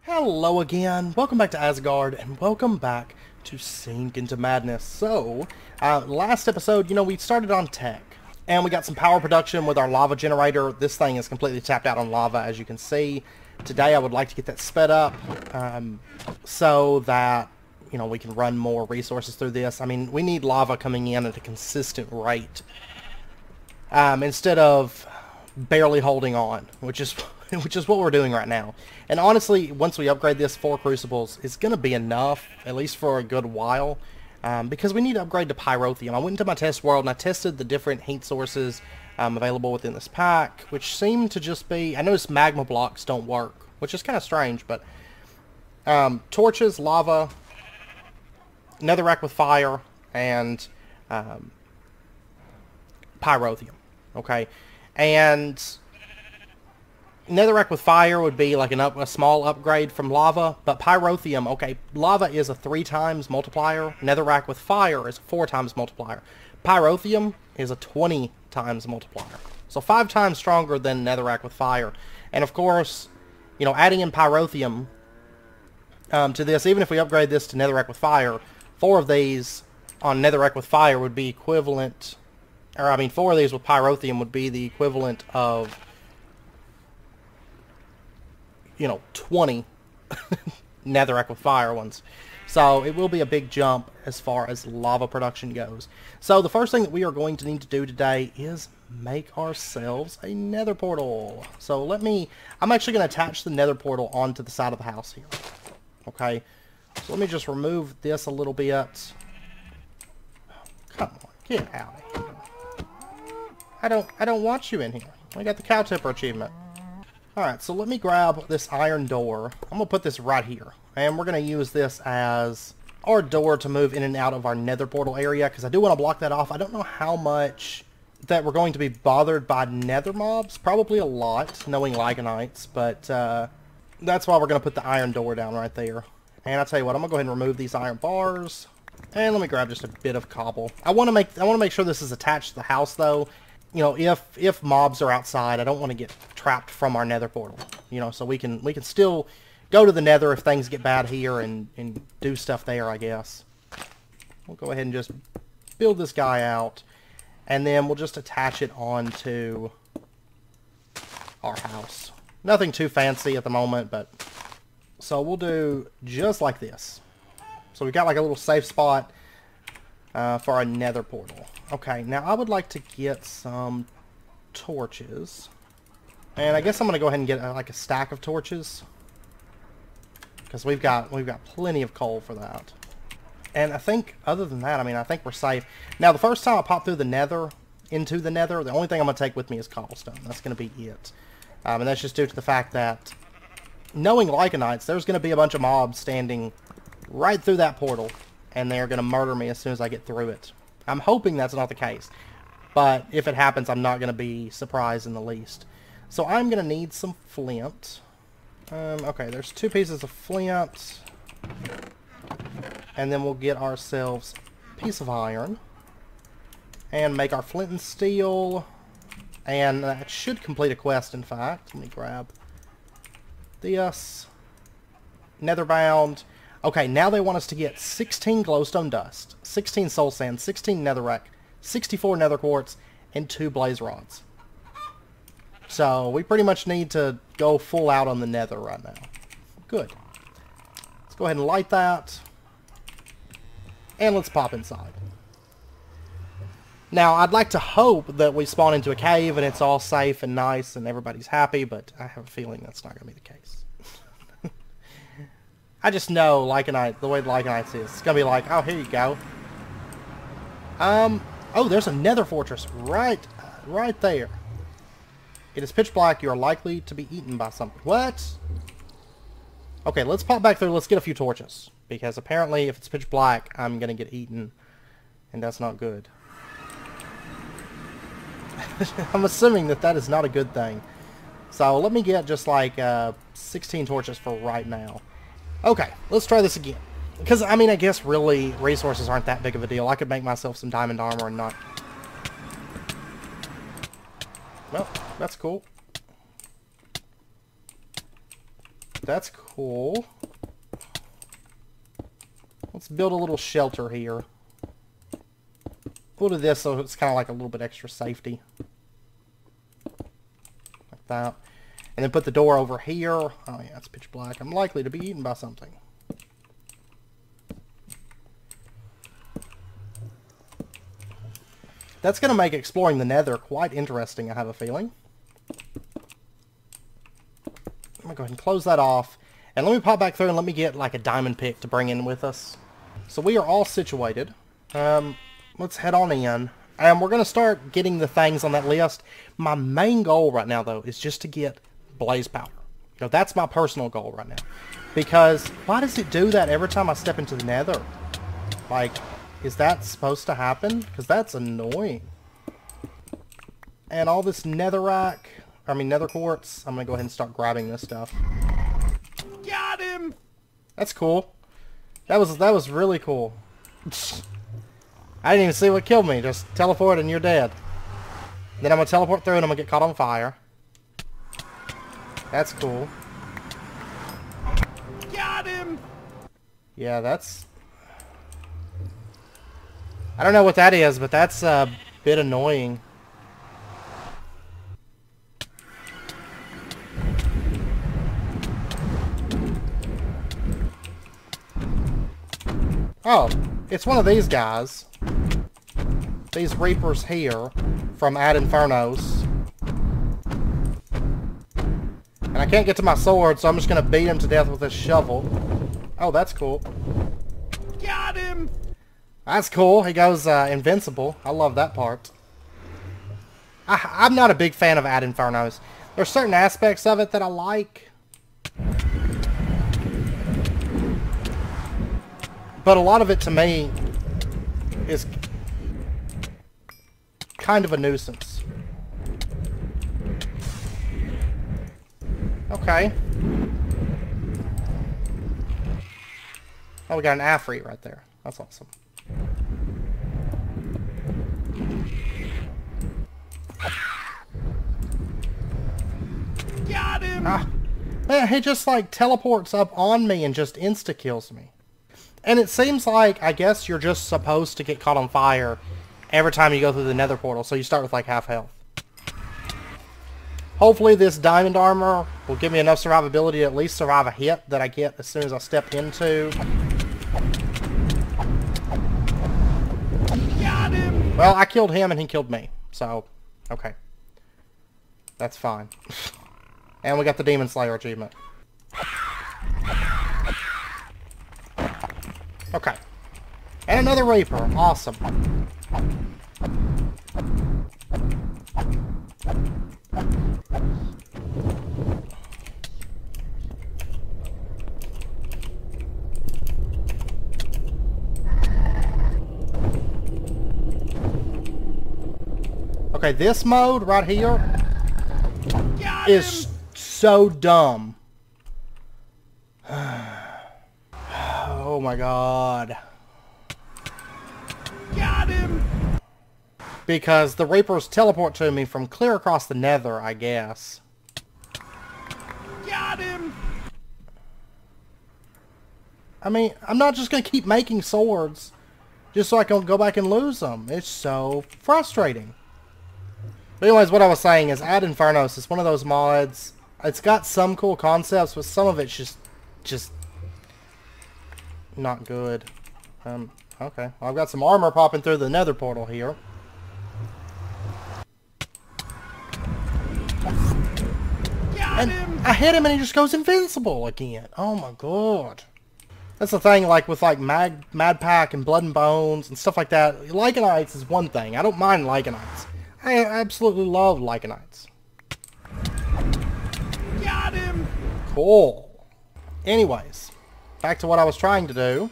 Hello again, welcome back to Asgard, and welcome back to Sink into Madness. So, last episode, we started on tech, and we got some power production with our lava generator. This thing is completely tapped out on lava, as you can see. Today I would like to get that sped up, so that, we can run more resources through this. I mean, we need lava coming in at a consistent rate, instead of barely holding on, which is what we're doing right now. And honestly, once we upgrade this 4 crucibles, it's going to be enough, at least for a good while, because we need to upgrade to pyrotheum. I went into my test world and I tested the different heat sources available within this pack, which seem to just be, I noticed magma blocks don't work, which is kind of strange, but torches, lava, netherrack with fire, and pyrotheum. Okay, and netherrack with fire would be like a small upgrade from lava, but pyrotheum, okay, lava is a 3 times multiplier, netherrack with fire is a 4 times multiplier, pyrotheum is a 20 times multiplier, so 5 times stronger than netherrack with fire. And of course, adding in pyrotheum to this, even if we upgrade this to netherrack with fire, 4 of these on netherrack with fire would be equivalent, or I mean 4 of these with pyrotheum would be the equivalent of 20 netherrack with fire ones. So it will be a big jump as far as lava production goes. So the first thing that we are going to need to do today is make ourselves a nether portal. So I'm actually going to attach the nether portal onto the side of the house here. Okay, so let me just remove this a little bit. Come on, get out of here. I don't want you in here. I got the cow tipper achievement. Alright, so let me grab this iron door. I'm going to put this right here. And we're going to use this as our door to move in and out of our nether portal area, because I do want to block that off. I don't know how much that we're going to be bothered by nether mobs. Probably a lot, knowing Lycanites, but that's why we're going to put the iron door down right there. And I'll tell you what, I'm going to go ahead and remove these iron bars. And let me grab just a bit of cobble. I want to make sure this is attached to the house, though. If mobs are outside, I don't want to get trapped from our nether portal. So we can still go to the nether if things get bad here and do stuff there, I guess. We'll go ahead and just build this guy out, and then we'll just attach it onto our house. Nothing too fancy at the moment, but so we'll do just like this. So we've got like a little safe spot for our nether portal. Okay, now I would like to get some torches. And I guess I'm going to go ahead and get like a stack of torches, because we've got plenty of coal for that. And I think, other than that, I think we're safe. Now, the first time I pop through the nether, into the nether, the only thing I'm going to take with me is cobblestone. That's going to be it. And that's just due to the fact that, knowing Lycanites, there's going to be a bunch of mobs standing right through that portal, and they're going to murder me as soon as I get through it. I'm hoping that's not the case, but if it happens, I'm not going to be surprised in the least. So I'm going to need some flint. Okay, there's 2 pieces of flint, and then we'll get ourselves a piece of iron, and make our flint and steel, and that should complete a quest, in fact. Let me grab this. Netherbound. Okay, now they want us to get 16 glowstone dust, 16 soul sand, 16 netherrack, 64 nether quartz, and 2 blaze rods. So we pretty much need to go full out on the nether right now. Good. Let's go ahead and light that. And let's pop inside. Now, I'd like to hope that we spawn into a cave and it's all safe and nice and everybody's happy, but I have a feeling that's not going to be the case. I just know Lycanite, the way Lycanites is. It's going to be like, oh, here you go. Oh, there's a nether fortress right there. It is pitch black. You are likely to be eaten by something. What? Okay, let's pop back through. Let's get a few torches, because apparently if it's pitch black, I'm going to get eaten, and that's not good. I'm assuming that is not a good thing. So let me get just like 16 torches for right now. Okay, let's try this again. Because, I guess really resources aren't that big of a deal. I could make myself some diamond armor and not... Well, that's cool. That's cool. Let's build a little shelter here. We'll do this so it's kind of like a little bit extra safety. Like that. And then put the door over here. Oh yeah, it's pitch black. I'm likely to be eaten by something. That's going to make exploring the nether quite interesting, I have a feeling. I'm going to go ahead and close that off. And let me pop back through and let me get like a diamond pick to bring in with us. So we are all situated. Let's head on in. And we're going to start getting the things on that list. My main goal right now, though, is just to get blaze powder. You know, that's my personal goal right now. Because why does it do that every time I step into the nether? Like, is that supposed to happen? Because that's annoying. And all this nether quartz, I'm going to go ahead and start grabbing this stuff. Got him! That's cool. That was really cool. I didn't even see what killed me. Just teleport and you're dead. Then I'm going to teleport through and I'm going to get caught on fire. That's cool. Got him! Yeah, that's... I don't know what that is, but that's a bit annoying. Oh, it's one of these guys. These reapers here from Ad Infernos. And I can't get to my sword, so I'm just going to beat him to death with this shovel. Oh, that's cool. Got him! That's cool. He goes invincible. I love that part. I'm not a big fan of Ad Infernos. There's certain aspects of it that I like. But a lot of it to me is kind of a nuisance. Okay. Oh, we got an Afri right there. That's awesome. Got him! Ah, man, he just like teleports up on me and just insta-kills me. And it seems like, I guess you're just supposed to get caught on fire every time you go through the nether portal, so you start with like half health. Hopefully this diamond armor will give me enough survivability to at least survive a hit that I get as soon as I step into. Got him! Well, I killed him and he killed me, so, okay. That's fine. And we got the Demon Slayer achievement. Okay. And another Reaper. Awesome. Okay, this mode right here is so dumb. Oh my god. Got him! Because the Reapers teleport to me from clear across the nether, I guess. Got him! I mean, I'm not just going to keep making swords just so I can go back and lose them. It's so frustrating. But anyways, what I was saying is Ad Infernos is one of those mods. It's got some cool concepts, but some of it's just not good. Okay. Well, I've got some armor popping through the nether portal here. Got him! I hit him and he just goes invincible again. Oh my god. That's the thing, like with like Mad Pack and Blood and Bones and stuff like that. Lycanites is one thing. I don't mind Lycanites. I absolutely love Lycanites. Got him! Cool. Anyways, back to what I was trying to do.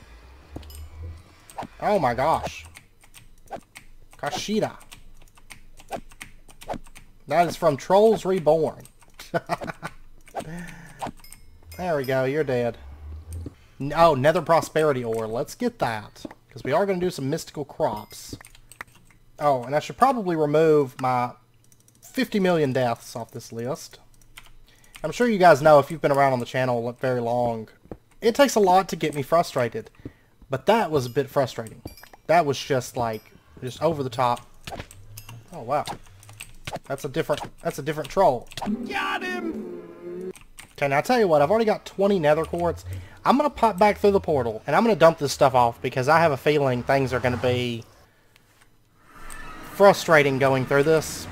Oh my gosh. Kashida. That is from Trolls Reborn. There we go, you're dead. Oh, Nether Prosperity Ore. Let's get that. Because we are going to do some mystical crops. Oh, and I should probably remove my 50 million deaths off this list. I'm sure you guys know if you've been around on the channel very long, it takes a lot to get me frustrated. But that was a bit frustrating. That was just like, just over the top. Oh wow. That's a different troll. Got him! Okay, now I tell you what, I've already got 20 nether quartz. I'm going to pop back through the portal, and I'm going to dump this stuff off, because I have a feeling things are going to be frustrating going through this.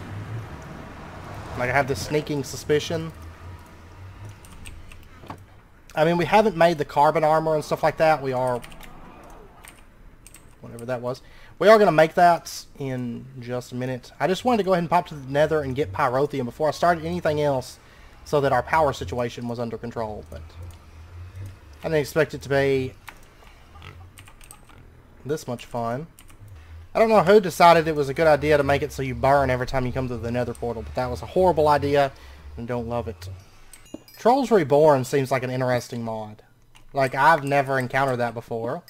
Like, I have this sneaking suspicion. I mean, we haven't made the carbon armor and stuff like that. We are... whatever that was. We are going to make that in just a minute. I just wanted to go ahead and pop to the nether and get pyrotheum before I started anything else, so that our power situation was under control. But I didn't expect it to be this much fun. I don't know who decided it was a good idea to make it so you burn every time you come to the nether portal, but that was a horrible idea, and don't love it. Trolls Reborn seems like an interesting mod. Like, I've never encountered that before.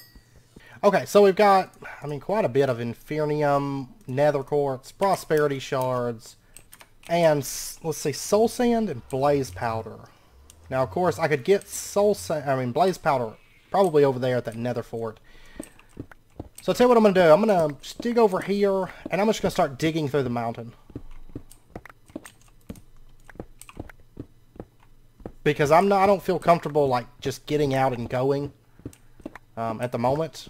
Okay, so we've got, I mean, quite a bit of Infernium, Nether Quartz, Prosperity Shards, and, let's see, Soul Sand and Blaze Powder. Now, of course, I could get Blaze Powder probably over there at that Nether Fort. So I'll tell you what I'm going to do. I'm going to dig over here, and I'm just going to start digging through the mountain. Because I don't feel comfortable, like, just getting out and going at the moment.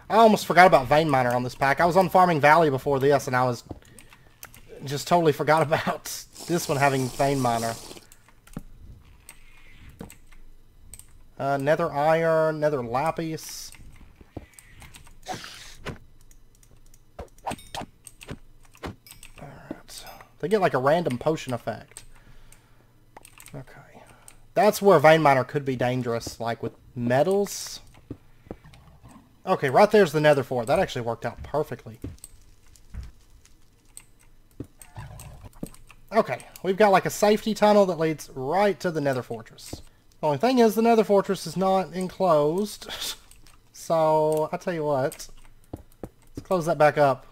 I almost forgot about Vein Miner on this pack. I was on Farming Valley before this, and I was just totally forgot about this one having Vein Miner. Nether Iron, Nether Lapis. Alright. They get like a random potion effect. Okay. That's where Vein Miner could be dangerous, like with metals. Okay, right there's the Nether Fort. That actually worked out perfectly. Okay, we've got like a safety tunnel that leads right to the Nether Fortress. The only thing is the Nether Fortress is not enclosed. So, I'll tell you what. Let's close that back up.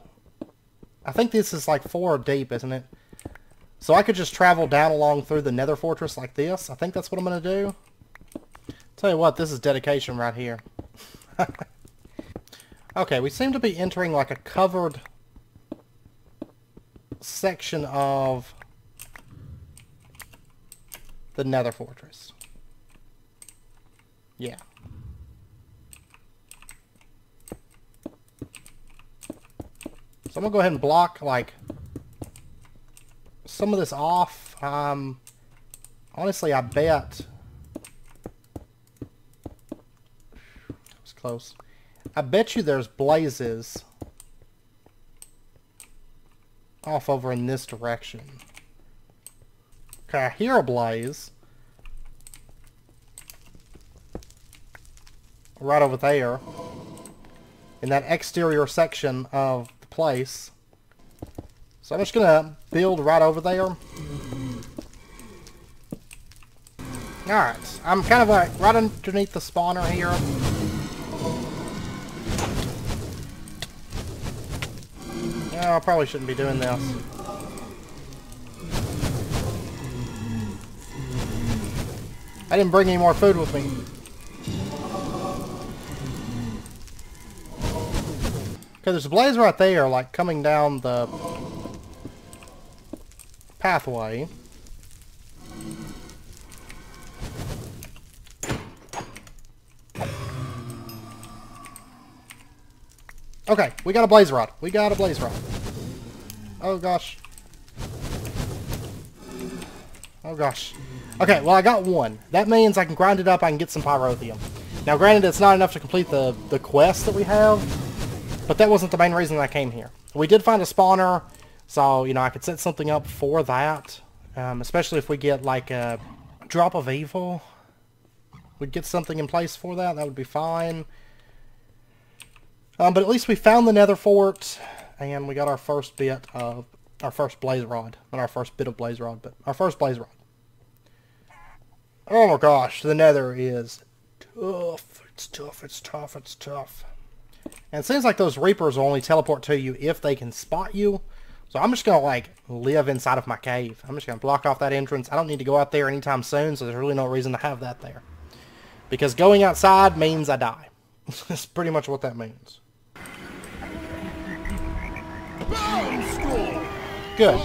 I think this is like 4 deep, isn't it? So I could just travel down along through the Nether Fortress like this. I think that's what I'm going to do. Tell you what, this is dedication right here. Okay, we seem to be entering like a covered section of the Nether Fortress. Yeah. So I'm going to go ahead and block like some of this off. Honestly, I bet... That was close. I bet you there's blazes off over in this direction. Okay, I hear a blaze. Right over there. In that exterior section of the place. So I'm just going to build right over there. Alright, I'm kind of like right underneath the spawner here. I probably shouldn't be doing this. I didn't bring any more food with me. Okay, there's a blaze right there, like coming down the pathway. Okay, we got a blaze rod. We got a blaze rod. Oh gosh. Oh gosh. Okay, well I got one. That means I can grind it up, I can get some pyrotheum. Now granted, it's not enough to complete the quest that we have, but that wasn't the main reason I came here. We did find a spawner, so, you know, I could set something up for that. Especially if we get like a drop of evil. We'd get something in place for that, that would be fine. But at least we found the Nether Fort, and we got our first bit of, our first blaze rod. Not our first bit of blaze rod, but our first blaze rod. Oh my gosh, the Nether is tough. It's tough, it's tough, it's tough. And it seems like those Reapers will only teleport to you if they can spot you. So I'm just going to, like, live inside of my cave. I'm just going to block off that entrance. I don't need to go out there anytime soon, so there's really no reason to have that there. Because going outside means I die. That's pretty much what that means. Good.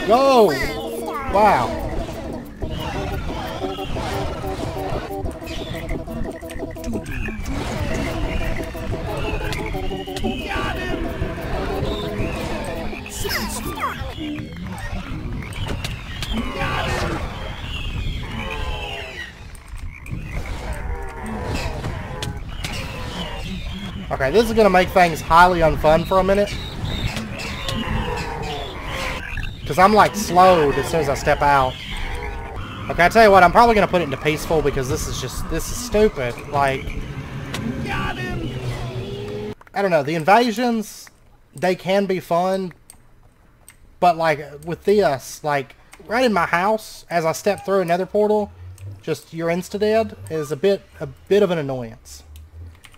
Go! Wow. Okay, this is going to make things highly unfun for a minute. Because I'm like slowed as soon as I step out. Okay, I tell you what, I'm probably going to put it into peaceful because this is stupid. Like, I don't know, the invasions, they can be fun. But like, with this, like, right in my house, as I step through a nether portal, just you're insta-dead is a bit of an annoyance.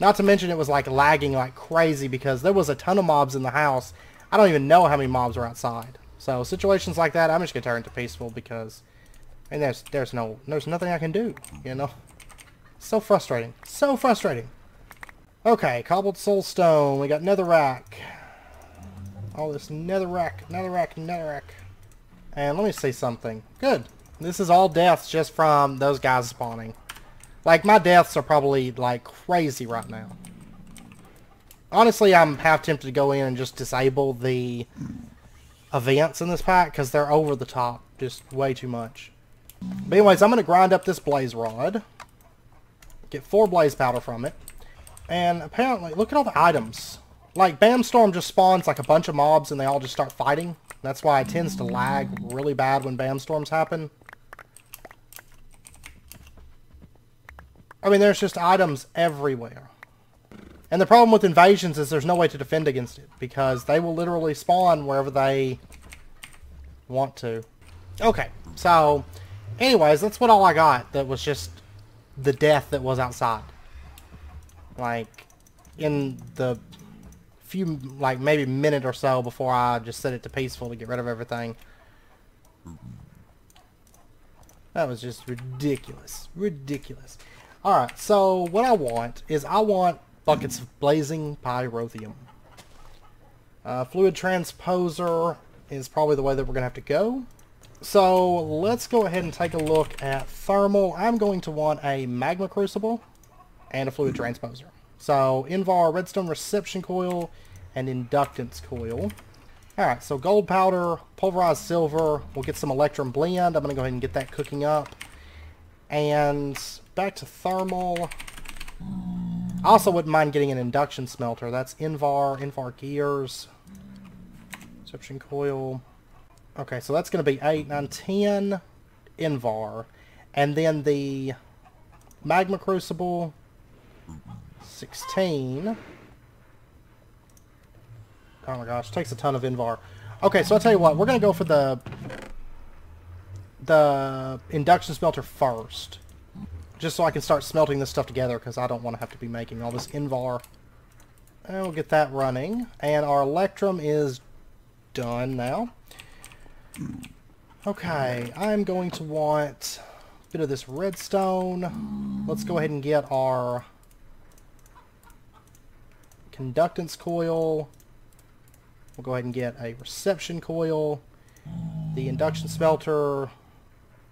Not to mention it was like lagging like crazy because there was a ton of mobs in the house. I don't even know how many mobs were outside. So situations like that, I'm just gonna turn to peaceful because, and there's nothing I can do, you know. So frustrating, so frustrating. Okay, cobbled soul stone. We got netherrack. All this netherrack. And let me say something. Good. This is all deaths just from those guys spawning. Like, my deaths are probably, like, crazy right now. Honestly, I'm half tempted to go in and just disable the events in this pack, because they're over the top. Just way too much. But anyways, I'm going to grind up this blaze rod. Get 4 blaze powder from it. And apparently, look at all the items. Like, Bam Storm just spawns, like, a bunch of mobs, and they all just start fighting. That's why it tends to lag really bad when Bam Storms happen. I mean, there's just items everywhere. And the problem with invasions is there's no way to defend against it, because they will literally spawn wherever they want to. Okay, so, anyways, that's what all I got. That was just the death that was outside. Like, in the few, like, maybe minute or so before I just set it to peaceful to get rid of everything. That was just ridiculous. Ridiculous. Alright, so what I want is I want buckets of blazing pyrotheum. Fluid transposer is probably the way that we're going to have to go. So let's go ahead and take a look at thermal. I'm going to want a magma crucible and a fluid transposer. So Invar redstone reception coil and inductance coil. Alright, so gold powder, pulverized silver. We'll get some electrum blend. I'm going to go ahead and get that cooking up. And back to thermal. I also wouldn't mind getting an induction smelter. That's Invar gears. Reception coil. Okay, so that's going to be 8, 9, 10 Invar. And then the magma crucible, 16. Oh my gosh, takes a ton of Invar. Okay, so I'll tell you what, we're going to go for the induction smelter first. Just so I can start smelting this stuff together, because I don't want to have to be making all this Invar. And we'll get that running. And our electrum is done now. Okay, I'm going to want a bit of this redstone. Let's go ahead and get our conductance coil. We'll go ahead and get a reception coil, the induction smelter,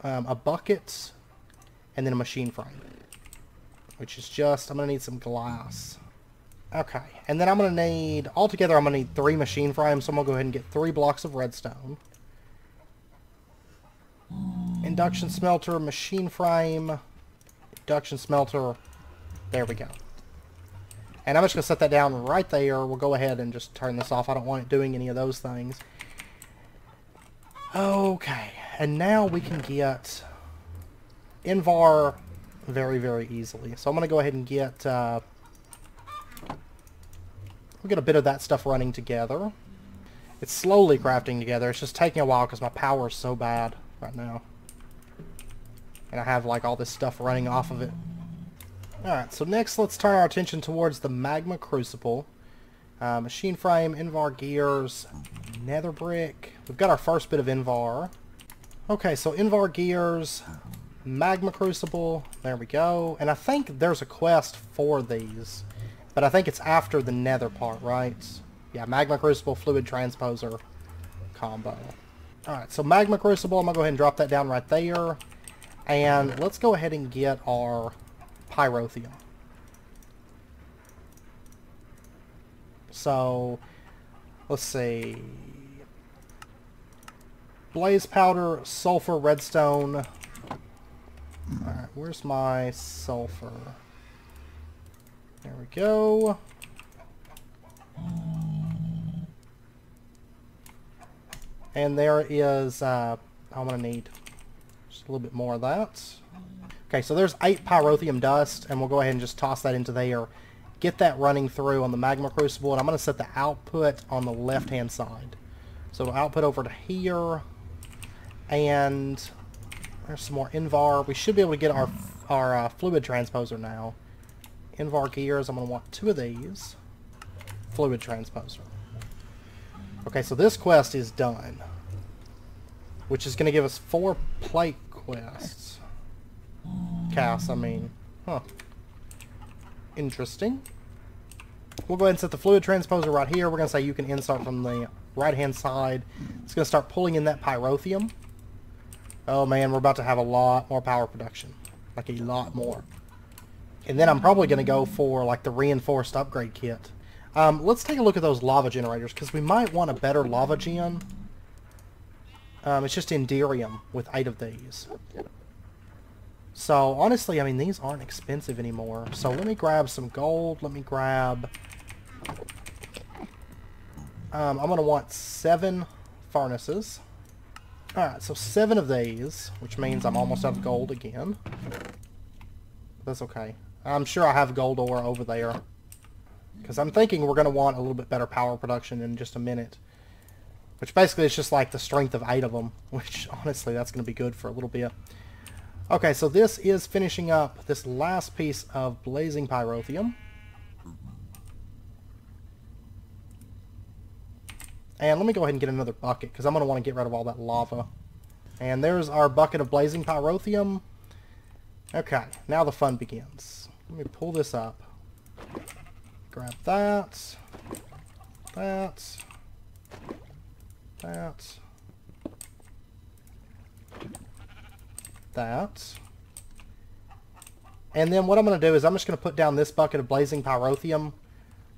a bucket, and then a machine frame, which is just, I'm going to need some glass. Okay, and then I'm going to need, altogether I'm going to need 3 machine frames, so I'm going to go ahead and get 3 blocks of redstone. Induction smelter, machine frame, induction smelter, there we go. And I'm just going to set that down right there. We'll go ahead and just turn this off. I don't want it doing any of those things. Okay, and now we can get Invar very, very easily. So I'm going to go ahead and get, we'll get a bit of that stuff running together. It's slowly crafting together. It's just taking a while because my power is so bad right now. And I have like all this stuff running off of it. Alright, so next let's turn our attention towards the magma crucible. Machine frame, Invar gears, nether brick. We've got our first bit of Invar. Okay, so Invar gears, magma crucible, there we go. And I think there's a quest for these, but I think it's after the nether part, right? Yeah, magma crucible, fluid transposer combo. Alright, so magma crucible, I'm going to go ahead and drop that down right there. And let's go ahead and get our pyrotheum. So, let's see. Blaze powder, sulfur, redstone. Alright, where's my sulfur? There we go. And there is, I'm going to need just a little bit more of that. Okay, so there's 8 pyrotheum dust, and we'll go ahead and just toss that into there. Get that running through on the magma crucible, and I'm going to set the output on the left-hand side. So it'll output over to here, and there's some more Invar. We should be able to get our fluid transposer now. Invar gears, I'm going to want 2 of these. Fluid transposer. Okay, so this quest is done, which is going to give us 4 plate quests. Casts, I mean. Huh. Interesting. We'll go ahead and set the fluid transposer right here. We're going to say you can insert from the right-hand side. It's going to start pulling in that pyrotheum. Oh man, we're about to have a lot more power production. Like a lot more. And then I'm probably going to go for like the reinforced upgrade kit. Let's take a look at those lava generators, because we might want a better lava gen. It's just Enderium with 8 of these. So, honestly, I mean, these aren't expensive anymore. So, let me grab some gold. Let me grab... I'm going to want 7 furnaces. Alright, so 7 of these, which means I'm almost out of gold again. That's okay. I'm sure I have gold ore over there. Because I'm thinking we're going to want a little bit better power production in just a minute. Which basically is just like the strength of 8 of them. Which, honestly, that's going to be good for a little bit. Okay, so this is finishing up this last piece of blazing pyrotheum. And let me go ahead and get another bucket, because I'm going to want to get rid of all that lava. And there's our bucket of blazing pyrotheum. Okay, now the fun begins. Let me pull this up. Grab that. That. That. That. And then what I'm going to do is I'm just going to put down this bucket of blazing pyrotheum,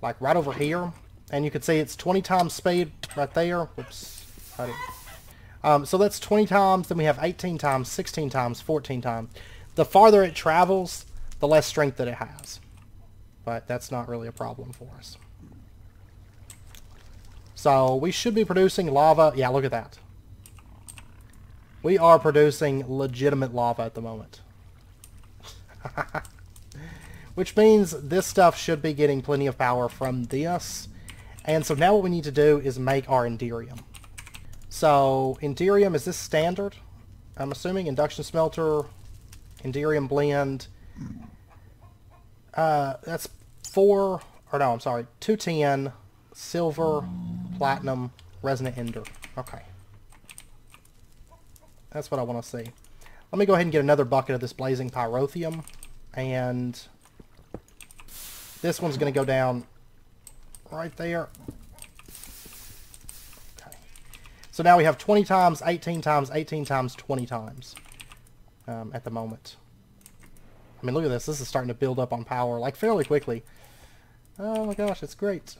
like right over here. And you can see it's 20 times speed right there. Whoops. So that's 20 times. Then we have 18 times, 16 times, 14 times. The farther it travels, the less strength that it has. But that's not really a problem for us. So we should be producing lava. Yeah, look at that. We are producing legitimate lava at the moment. Which means this stuff should be getting plenty of power from this. And so now what we need to do is make our Enderium. So Enderium, is this standard? I'm assuming induction smelter, Enderium blend. That's 210 silver, platinum, resonant ender. Okay. That's what I want to see. Let me go ahead and get another bucket of this blazing pyrotheum. And this one's going to go down right there. Okay. So now we have 20 times, 18 times, 18 times, 20 times at the moment. I mean, look at this. This is starting to build up on power, like, fairly quickly. Oh my gosh, it's great.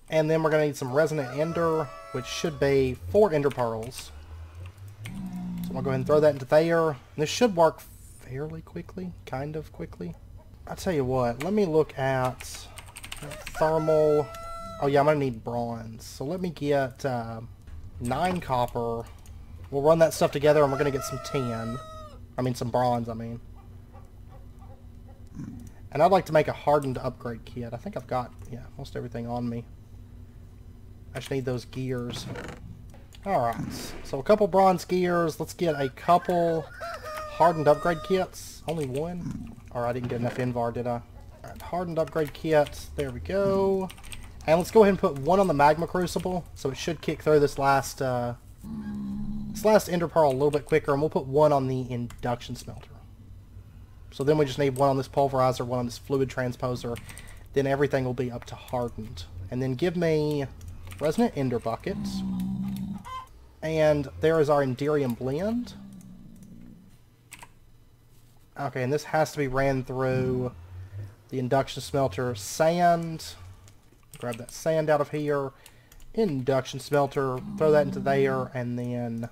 And then we're going to need some resonant ender, which should be 4 ender pearls. So I'll go ahead and throw that into there. This should work fairly quickly, kind of quickly. I'll tell you what, let me look at thermal. Oh yeah, I'm going to need bronze. So let me get 9 copper. We'll run that stuff together and we're going to get some tin. I mean, some bronze, I mean. And I'd like to make a hardened upgrade kit. I think I've got, yeah, most everything on me. I just need those gears. Alright, so a couple bronze gears. Let's get a couple hardened upgrade kits. Only one. Or I didn't get enough Invar, did I? Alright, hardened upgrade kit. There we go. And let's go ahead and put one on the magma crucible, so it should kick through this last ender pearl a little bit quicker, and we'll put one on the induction smelter. So then we just need one on this pulverizer, one on this fluid transposer. Then everything will be up to hardened. And then give me resonant ender buckets. And there is our Enderium blend. Okay, and this has to be ran through the induction smelter. Sand. Grab that sand out of here. Induction smelter. Throw that into there. And then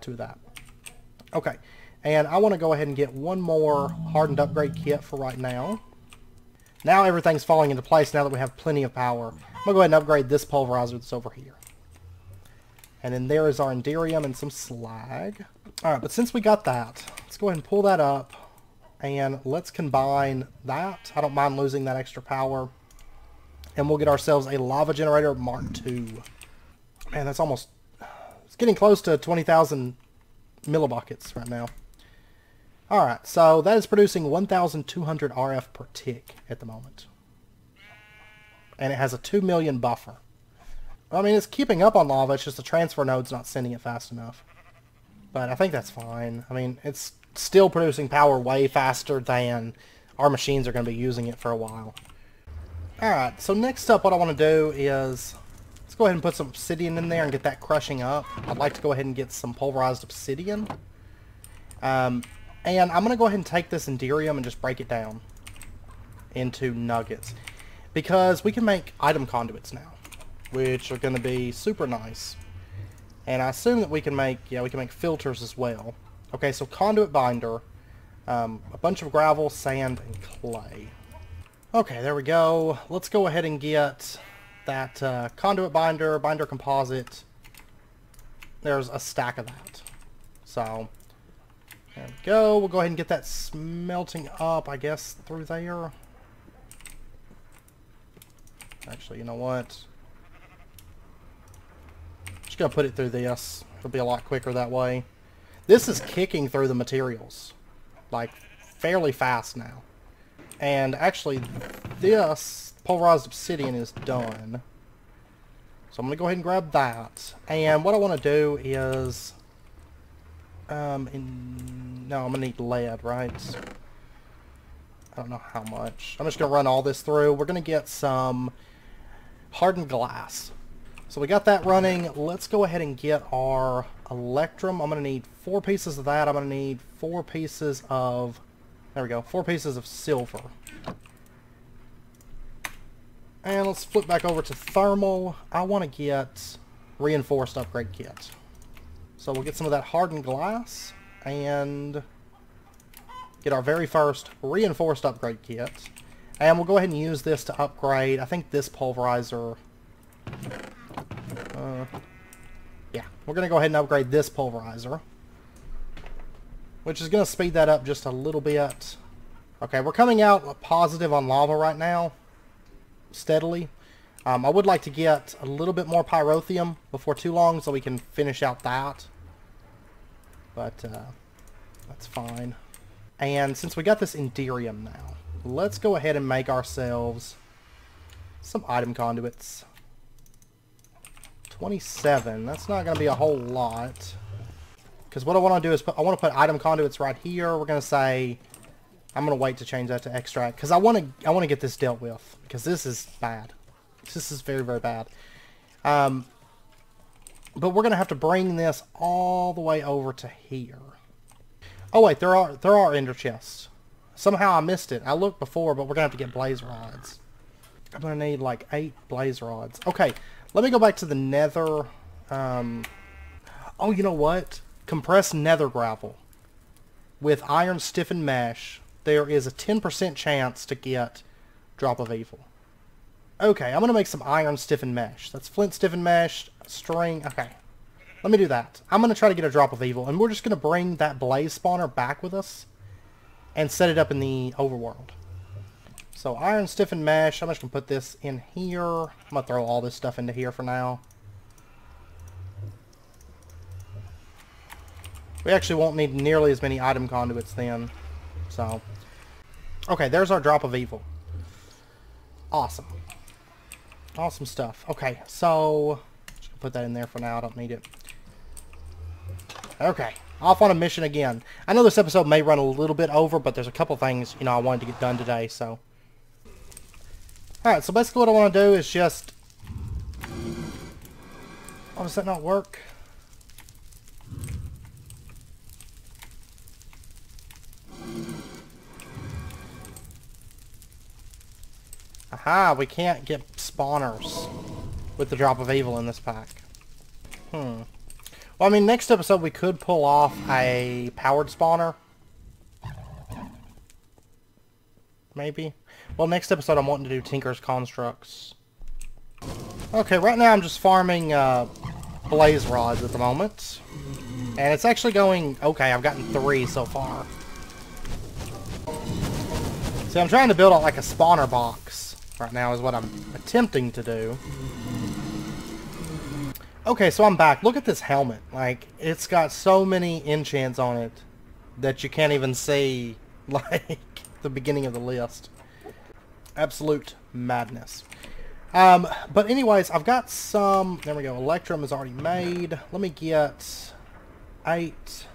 to that. Okay. And I want to go ahead and get one more hardened upgrade kit for right now. Now everything's falling into place now that we have plenty of power. I'm going to go ahead and upgrade this pulverizer that's over here. And then there is our Enderium and some slag. Alright, but since we got that, let's go ahead and pull that up. And let's combine that. I don't mind losing that extra power. And we'll get ourselves a lava generator Mark II. Man, that's almost... It's getting close to 20,000 millibuckets right now. Alright, so that is producing 1,200 RF per tick at the moment. And it has a 2 million buffer. I mean, it's keeping up on lava, it's just the transfer node's not sending it fast enough. But I think that's fine. I mean, it's still producing power way faster than our machines are going to be using it for a while. Alright, so next up what I want to do is... Let's go ahead and put some obsidian in there and get that crushing up. I'd like to go ahead and get some pulverized obsidian. And I'm going to go ahead and take this Enderium and just break it down into nuggets. Because we can make item conduits now, which are going to be super nice. And I assume that we can make, yeah, we can make filters as well. Okay, so conduit binder, a bunch of gravel, sand, and clay. Okay, there we go. Let's go ahead and get that conduit binder, binder composite. There's a stack of that. So, there we go. We'll go ahead and get that smelting up, I guess, through there. Actually, you know what? Just gonna put it through this. It'll be a lot quicker that way. This is kicking through the materials, like, fairly fast now. And actually, this pulverized obsidian is done. So I'm gonna go ahead and grab that. And what I want to do is, no, I'm gonna need lead, right? I don't know how much. I'm just gonna run all this through. We're gonna get some hardened glass. So we got that running. Let's go ahead and get our electrum. I'm going to need 4 pieces of that. I'm going to need 4 pieces of... There we go. 4 pieces of silver. And let's flip back over to thermal. I want to get reinforced upgrade kit. So we'll get some of that hardened glass and get our very first reinforced upgrade kit. And we'll go ahead and use this to upgrade, I think, this pulverizer. Yeah, we're going to go ahead and upgrade this pulverizer, which is going to speed that up just a little bit. Okay, we're coming out positive on lava right now, steadily. I would like to get a little bit more pyrotheum before too long so we can finish out that. But that's fine. And since we got this Enderium now, let's go ahead and make ourselves some item conduits. 27. That's not going to be a whole lot. Because what I want to do is I want to put item conduits right here. We're going to say... I'm going to wait to change that to extract. Because I want to get this dealt with. Because this is bad. This is very, very bad. But we're going to have to bring this all the way over to here. Oh wait, there are ender chests. Somehow I missed it. I looked before, but we're going to have to get blaze rods. I'm going to need like 8 blaze rods. Okay, let me go back to the nether. Oh, you know what? Compressed nether gravel. With iron stiffened mesh, there is a 10% chance to get drop of evil. Okay, I'm going to make some iron stiffened mesh. That's flint stiffened mesh, string. Okay, let me do that. I'm going to try to get a drop of evil, and we're just going to bring that blaze spawner back with us and set it up in the overworld. So iron stiffened mesh, I'm just going to put this in here. I'm going to throw all this stuff into here for now. We actually won't need nearly as many item conduits then. So, okay, there's our drop of evil. Awesome. Awesome stuff. Okay, so just gonna put that in there for now. I don't need it. Okay, off on a mission again. I know this episode may run a little bit over, but there's a couple things, you know, I wanted to get done today, so. Alright, so basically what I want to do is just... Oh, does that not work? Aha, we can't get spawners with the drop of evil in this pack. Well, I mean, next episode we could pull off a powered spawner. Maybe. Well, next episode I'm wanting to do Tinker's Constructs. Okay, right now I'm just farming blaze rods at the moment. And it's actually going okay. I've gotten 3 so far. See, I'm trying to build out like a spawner box right now is what I'm attempting to do. Okay, so I'm back. Look at this helmet. Like, it's got so many enchants on it that you can't even see, like, the beginning of the list. Absolute madness. But anyways, I've got some... There we go. Electrum is already made. Let me get 8.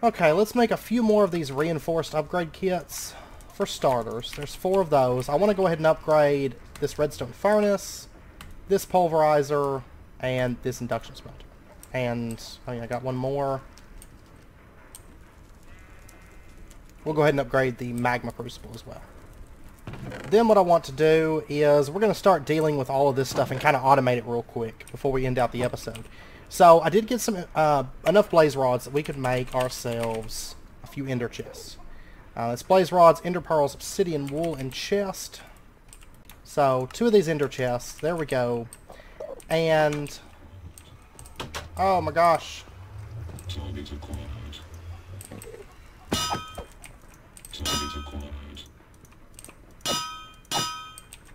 Okay, let's make a few more of these reinforced upgrade kits. For starters, there's 4 of those. I want to go ahead and upgrade this redstone furnace, this pulverizer, and this induction smelter. And, oh yeah, I got one more. We'll go ahead and upgrade the magma crucible as well. Then what I want to do is we're going to start dealing with all of this stuff and kind of automate it real quick before we end out the episode. So I did get some enough blaze rods that we could make ourselves a few ender chests. It's blaze rods, ender pearls, obsidian, wool, and chest. So 2 of these ender chests. There we go. And oh my gosh. Target acquired. Target acquired.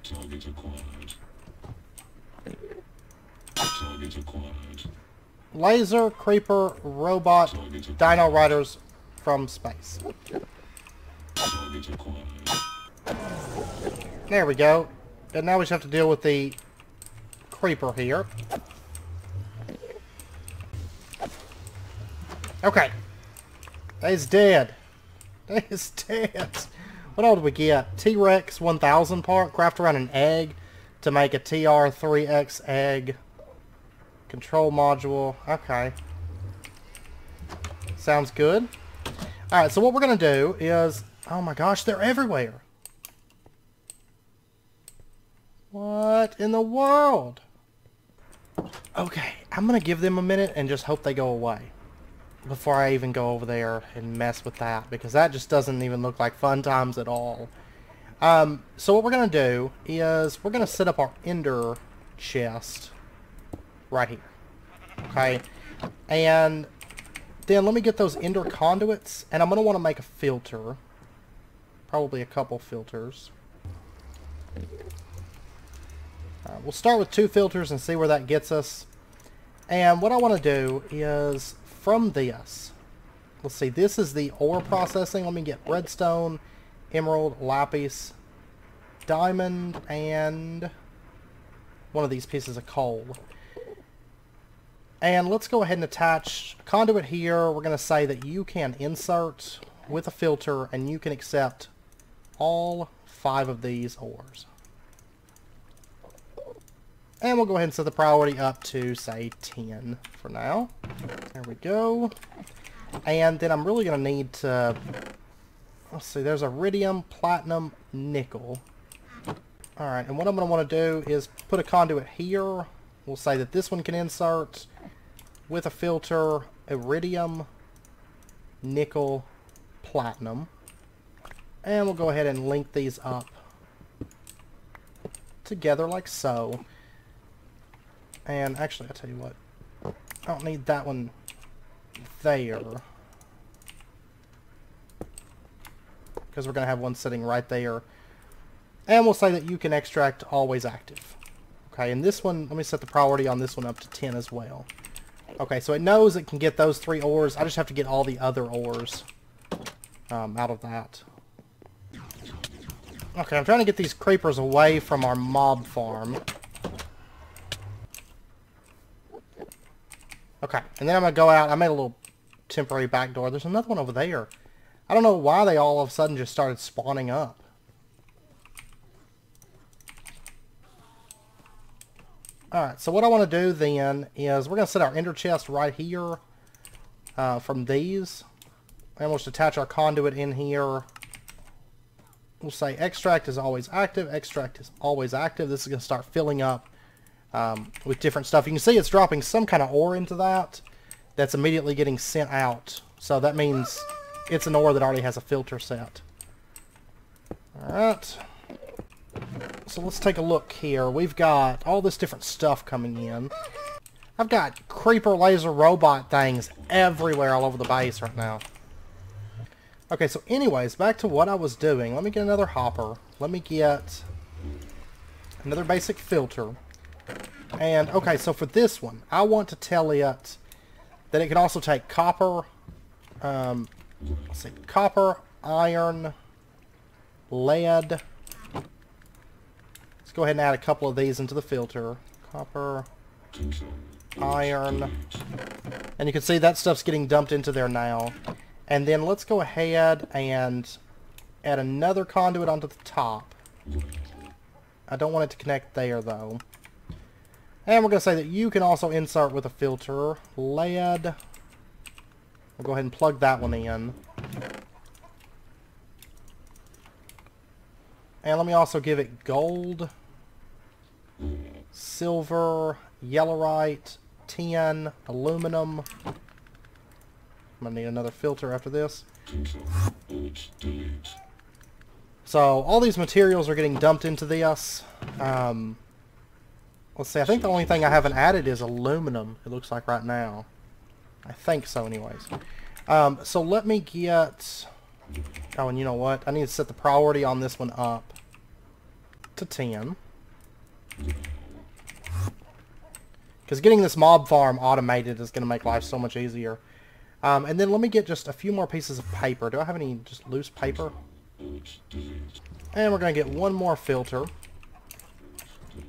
Target acquired. Target acquired. Laser, creeper, robot, dino riders from space. Target acquired. There we go. And now we just have to deal with the creeper here. Okay. That is dead. That is dead. What all did we get? T-Rex 1000 part. Craft around an egg to make a TR3X egg. Control module. Okay. Sounds good. Alright, so what we're going to do is... Oh my gosh, they're everywhere. What in the world? Okay, I'm going to give them a minute and just hope they go away before I even go over there and mess with that, because that just doesn't even look like fun times at all. So what we're going to do is we're going to set up our ender chest right here. Okay, and then let me get those ender conduits, and I'm going to want to make a filter. Probably a couple filters. We'll start with 2 filters and see where that gets us. And what I want to do is from this, let's see, this is the ore processing. Let me get redstone, emerald, lapis, diamond, and one of these pieces of coal. And let's go ahead and attach a conduit here. We're going to say that you can insert with a filter and you can accept all 5 of these ores. And we'll go ahead and set the priority up to, say, 10 for now. There we go. And then I'm really going to need to... Let's see, there's iridium, platinum, nickel. Alright, and what I'm going to want to do is put a conduit here. We'll say that this one can insert with a filter, iridium, nickel, platinum. And we'll go ahead and link these up together like so. And actually, I'll tell you what. I don't need that one there, because we're going to have one sitting right there. And we'll say that you can extract always active. Okay, and this one, let me set the priority on this one up to 10 as well. Okay, so it knows it can get those 3 ores. I just have to get all the other ores out of that. Okay, I'm trying to get these creepers away from our mob farm. Okay, and then I'm going to go out. I made a little temporary back door. There's another one over there. I don't know why they all of a sudden just started spawning up. Alright, so what I want to do then is we're going to set our ender chest right here from these. And we'll just attach our conduit in here. We'll say extract is always active. Extract is always active. This is going to start filling up with different stuff. You can see it's dropping some kind of ore into that. That's immediately getting sent out. So that means it's an ore that already has a filter set. Alright. So let's take a look here. We've got all this different stuff coming in. I've got creeper laser robot things everywhere all over the base right now. Okay, so anyways, back to what I was doing. Let me get another hopper. Let me get another basic filter. And, okay, so for this one, I want to tell it that it can also take copper, let's see, copper, iron, lead. Let's go ahead and add a couple of these into the filter. Copper, iron. And you can see that stuff's getting dumped into there now. And then let's go ahead and add another conduit onto the top. I don't want it to connect there, though. And we're going to say that you can also insert with a filter. Lead. We'll go ahead and plug that one in. And let me also give it gold, silver, yellowite, tin, aluminum. I'm going to need another filter after this. So all these materials are getting dumped into this. Let's see, I think the only thing I haven't added is aluminum, it looks like right now. I think so anyways. So let me get... Oh, and you know what? I need to set the priority on this one up to 10. Because getting this mob farm automated is going to make life so much easier. And then let me get just a few more pieces of paper. Do I have any just loose paper? And we're going to get one more filter.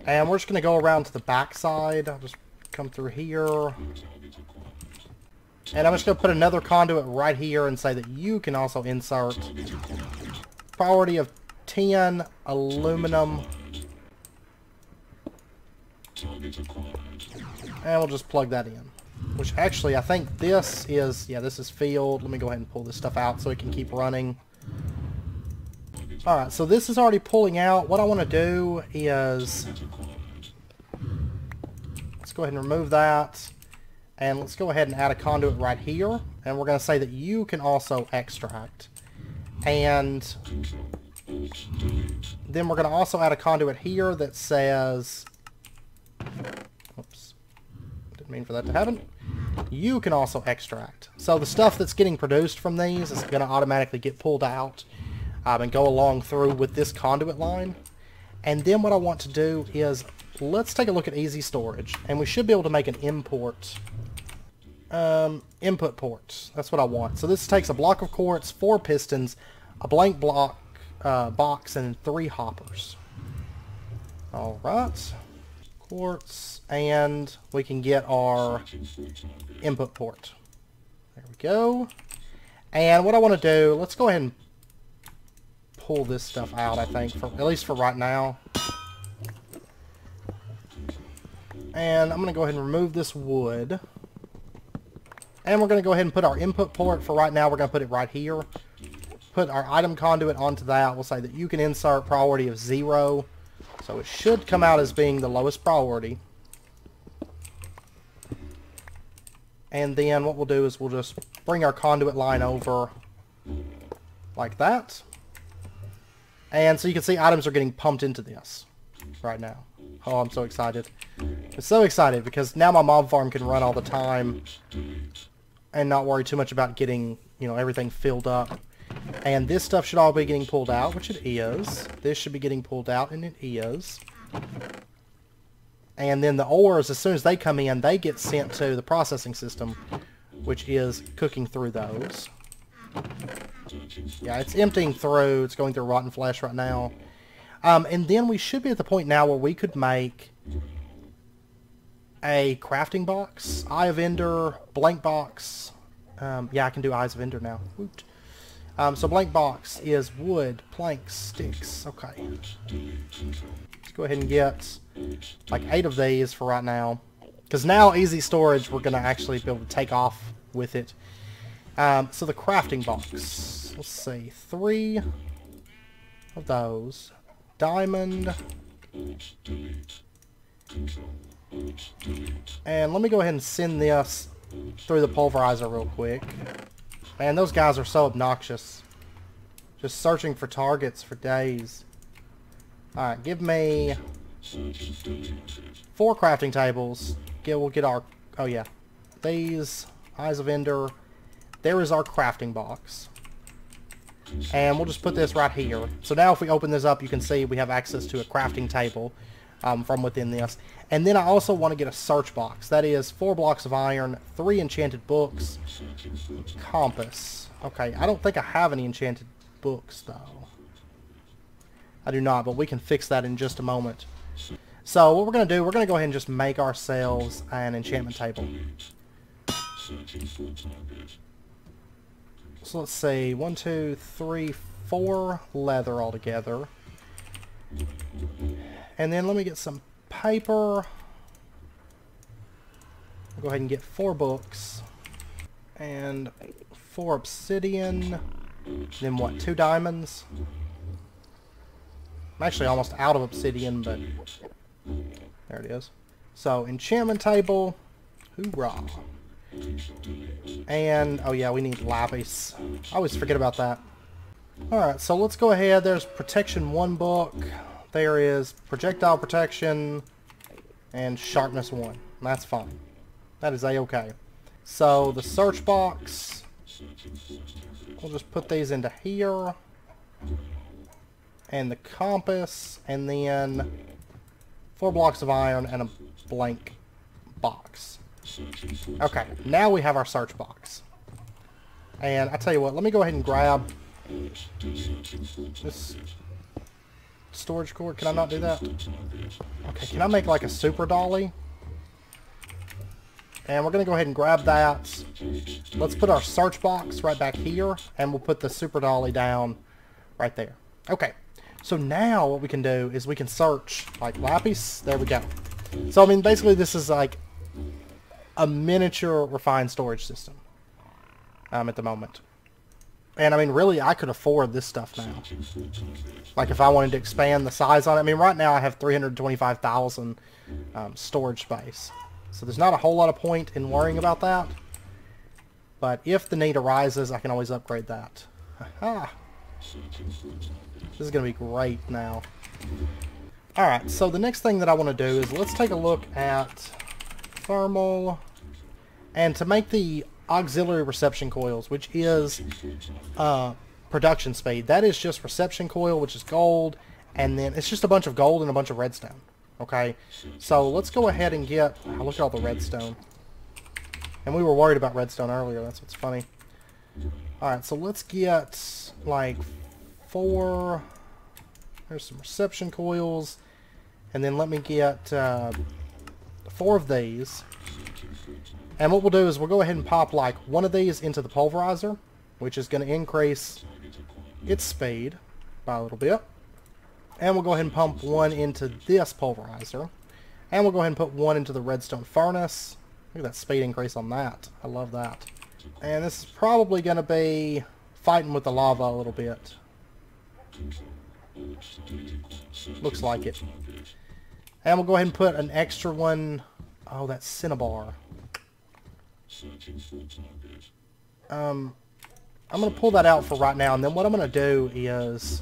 And we're just going to go around to the back side. I'll just come through here. And I'm just going to put another conduit right here and say that you can also insert priority of tin, aluminum. And we'll just plug that in. Which actually, I think this is, yeah, this is filled. Let me go ahead and pull this stuff out so it can keep running. Alright, so this is already pulling out. What I want to do is, let's go ahead and remove that. And let's go ahead and add a conduit right here. And we're going to say that you can also extract. And then we're going to also add a conduit here that says, oops, didn't mean for that to happen. You can also extract. So the stuff that's getting produced from these is going to automatically get pulled out and go along through with this conduit line. And then what I want to do is, let's take a look at easy storage. And we should be able to make an import. Input port. That's what I want. So this takes a block of quartz, 4 pistons, a blank block box, and 3 hoppers. Alright. Quartz, and we can get our input port. There we go. And what I want to do, let's go ahead and pull this stuff out, I think, for, at least for right now. And I'm going to go ahead and remove this wood. And we're going to go ahead and put our input port for right now. We're going to put it right here. Put our item conduit onto that. We'll say that you can insert priority of 0. So it should come out as being the lowest priority. And then what we'll do is we'll just bring our conduit line over like that. And so you can see items are getting pumped into this right now. Oh, I'm so excited. I'm so excited because now my mob farm can run all the time and not worry too much about getting, you know, everything filled up. And this stuff should all be getting pulled out, which it is. This should be getting pulled out, and it is. And then the ores, as soon as they come in, they get sent to the processing system, which is cooking through those. Yeah, it's emptying through. It's going through rotten flesh right now. And then we should be at the point now where we could make a crafting box, Eye of Ender, blank box. Yeah, I can do Eyes of Ender now. Woot. So blank box is wood, planks, sticks. Okay. Let's go ahead and get like 8 of these for right now. Because now easy storage, we're going to actually be able to take off with it. So the crafting box. Let's see. 3 of those. Diamond. And let me go ahead and send this through the pulverizer real quick. Man, those guys are so obnoxious. Just searching for targets for days. Alright, give me 4 crafting tables. We'll get our... Oh yeah. These. Eyes of Ender. There is our crafting box. And we'll just put this right here. So now if we open this up, you can see we have access to a crafting table from within this. And then I also want to get a search box. That is 4 blocks of iron, 3 enchanted books, compass. Okay, I don't think I have any enchanted books, though. I do not, but we can fix that in just a moment. So what we're going to do, we're going to go ahead and just make ourselves an enchantment table. So let's see, 1, 2, 3, 4 leather altogether. And then let me get some paper. I'll go ahead and get 4 books. And 4 obsidian. Then what, 2 diamonds? I'm actually almost out of obsidian, but there it is. So, enchantment table. Hoorah. And, oh yeah, we need lapis. I always forget about that. Alright, so let's go ahead. There's protection 1 book. There is projectile protection and sharpness 1. That's fine. That is a-okay. So the search box, we'll just put these into here. And the compass, and then 4 blocks of iron and a blank box. Okay, now we have our search box. And I tell you what, let me go ahead and grab this storage cord. Can I not do that? Okay, can I make like a super dolly? And we're going to go ahead and grab that. Let's put our search box right back here, and we'll put the super dolly down right there. Okay, so now what we can do is we can search like lapis. There we go. So I mean, basically this is like a miniature refined storage system at the moment. And I mean, really, I could afford this stuff now. Like if I wanted to expand the size on it. I mean, right now I have 325,000 storage space. So there's not a whole lot of point in worrying about that. But if the need arises, I can always upgrade that. Aha! This is going to be great now. Alright, so the next thing that I want to do is let's take a look at thermal. And to make the auxiliary reception coils, which is production speed, that is just reception coil, which is gold, and then it's just a bunch of gold and a bunch of redstone. Okay, so let's go ahead and get, oh, look at all the redstone. And we were worried about redstone earlier, that's what's funny. Alright, so let's get like 4, there's some reception coils, and then let me get 4 of these. And what we'll do is we'll go ahead and pop like 1 of these into the pulverizer, which is going to increase its speed by a little bit. And we'll go ahead and pump 1 into this pulverizer. And we'll go ahead and put 1 into the redstone furnace. Look at that speed increase on that. I love that. And this is probably going to be fighting with the lava a little bit. Looks like it. And we'll go ahead and put an extra one. Oh, that's cinnabar. I'm going to pull that out for right now, and then what I'm going to do is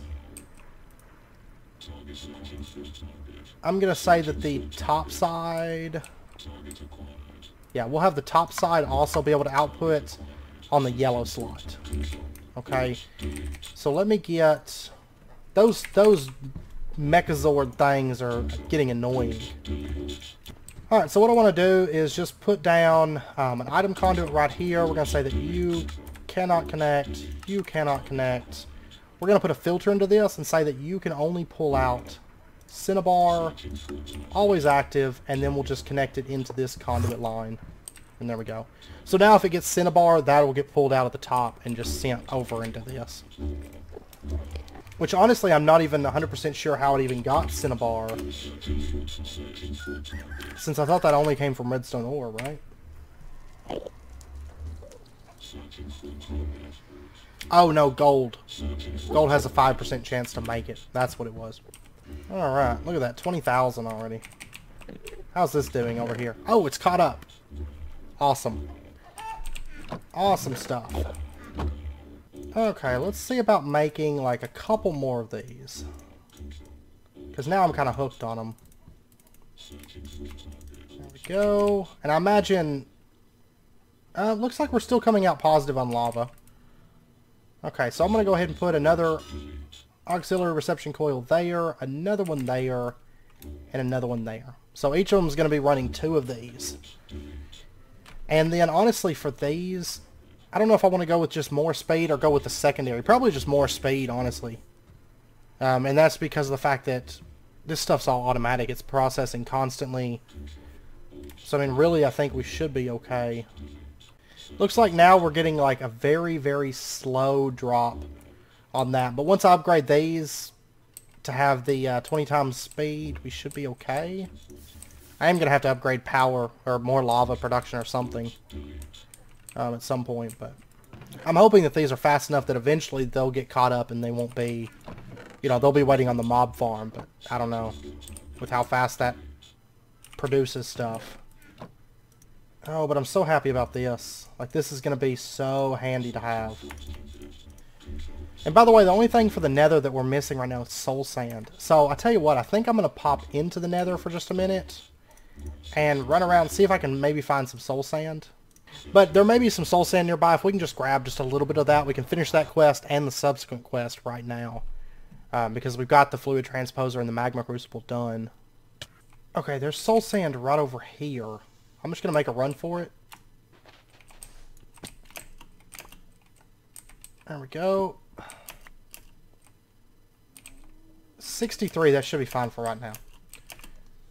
I'm going to say that the top side, yeah, we'll have the top side also be able to output on the yellow slot. Okay, so let me get those Mechazord things are getting annoying. Alright, so what I want to do is just put down an item conduit right here. We're going to say that you cannot connect. You cannot connect. We're going to put a filter into this and say that you can only pull out cinnabar, always active, and then we'll just connect it into this conduit line. And there we go. So now if it gets cinnabar, that will get pulled out at the top and just sent over into this. Which honestly, I'm not even 100% sure how it even got cinnabar. Since I thought that only came from redstone ore, right? Oh no, gold. Gold has a 5% chance to make it. That's what it was. Alright, look at that. 20,000 already. How's this doing over here? Oh, it's caught up. Awesome. Awesome stuff. Okay, let's see about making like a couple more of these. Because now I'm kind of hooked on them. There we go. And I imagine... looks like we're still coming out positive on lava. Okay, so I'm going to go ahead and put another auxiliary reception coil there, another one there, and another one there. So each of them is going to be running 2 of these. And then honestly for these, I don't know if I want to go with just more speed or go with the secondary. Probably just more speed, honestly. And that's because of the fact that this stuff's all automatic. It's processing constantly. So I mean, really, I think we should be okay. Looks like now we're getting like a very, very slow drop on that. But once I upgrade these to have the 20 times speed, we should be okay. I am going to have to upgrade power or more lava production or something at some point. But I'm hoping that these are fast enough that eventually they'll get caught up and they won't be, you know, they'll be waiting on the mob farm. But I don't know with how fast that produces stuff. Oh, but I'm so happy about this. Like, this is going to be so handy to have. And by the way, the only thing for the nether that we're missing right now is soul sand. So, I tell you what, I think I'm going to pop into the nether for just a minute and run around and see if I can maybe find some soul sand. But there may be some soul sand nearby. If we can just grab just a little bit of that, we can finish that quest and the subsequent quest right now. Because we've got the fluid transposer and the magma crucible done. Okay, there's soul sand right over here. I'm just going to make a run for it. There we go. 63, that should be fine for right now.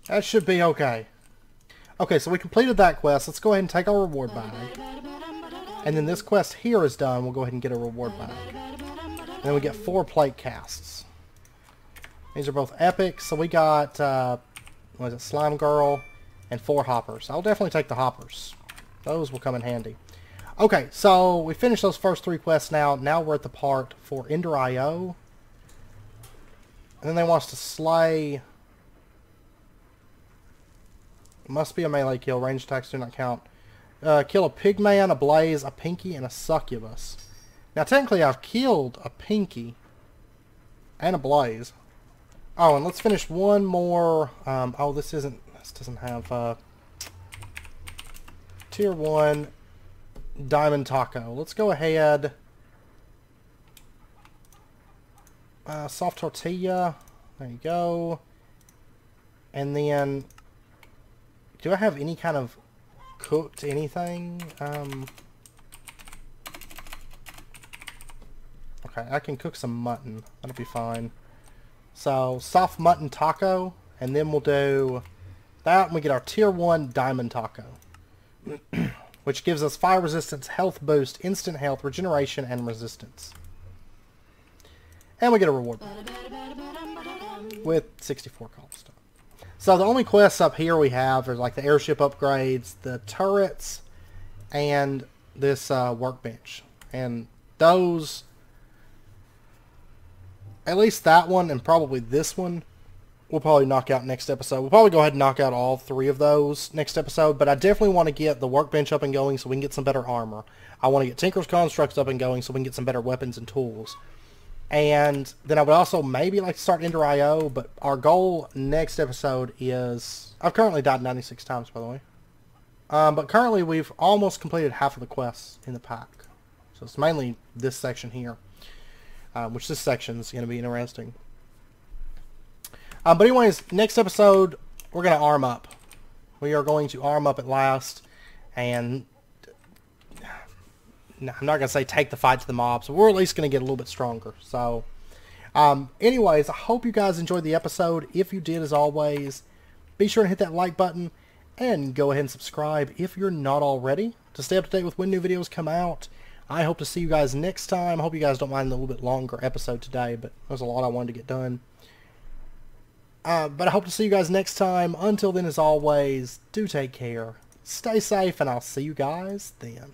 That should be okay. Okay, so we completed that quest. Let's go ahead and take our reward bag. And then this quest here is done. We'll go ahead and get a reward bag. And then we get 4 plate casts. These are both epic. So we got, what is it, Slime Girl and 4 hoppers. I'll definitely take the hoppers. Those will come in handy. Okay, so we finished those first 3 quests now. Now we're at the part for Ender IO. And then they want us to slay... Must be a melee kill. Range attacks do not count. Kill a pigman, a blaze, a pinky, and a succubus. Now, technically, I've killed a pinky and a blaze. Oh, and let's finish one more. Oh, this doesn't have tier 1 diamond taco. Let's go ahead. Soft tortilla. There you go. And then, do I have any kind of cooked anything? Okay, I can cook some mutton. That'll be fine. So, soft mutton taco, and then we'll do that, and we get our tier 1 diamond taco. Which gives us fire resistance, health boost, instant health, regeneration, and resistance. And we get a reward with 64 cobblestone. So the only quests up here we have are like the airship upgrades, the turrets, and this workbench. And those, at least that one and probably this one, we'll probably knock out next episode. We'll probably go ahead and knock out all 3 of those next episode, but I definitely want to get the workbench up and going so we can get some better armor. I want to get Tinker's Constructs up and going so we can get some better weapons and tools. And then I would also maybe like to start Ender IO, but our goal next episode is... I've currently died 96 times, by the way. But currently we've almost completed half of the quests in the pack. So it's mainly this section here. Which this section is going to be interesting. But anyways, next episode, we're going to arm up. We are going to arm up at last and I'm not going to say take the fight to the mobs, but we're at least going to get a little bit stronger. So, anyways, I hope you guys enjoyed the episode. If you did, as always, be sure to hit that like button and go ahead and subscribe if you're not already to stay up to date with when new videos come out. I hope to see you guys next time. I hope you guys don't mind the little bit longer episode today, but there's a lot I wanted to get done. But I hope to see you guys next time. Until then, as always, do take care, stay safe, and I'll see you guys then.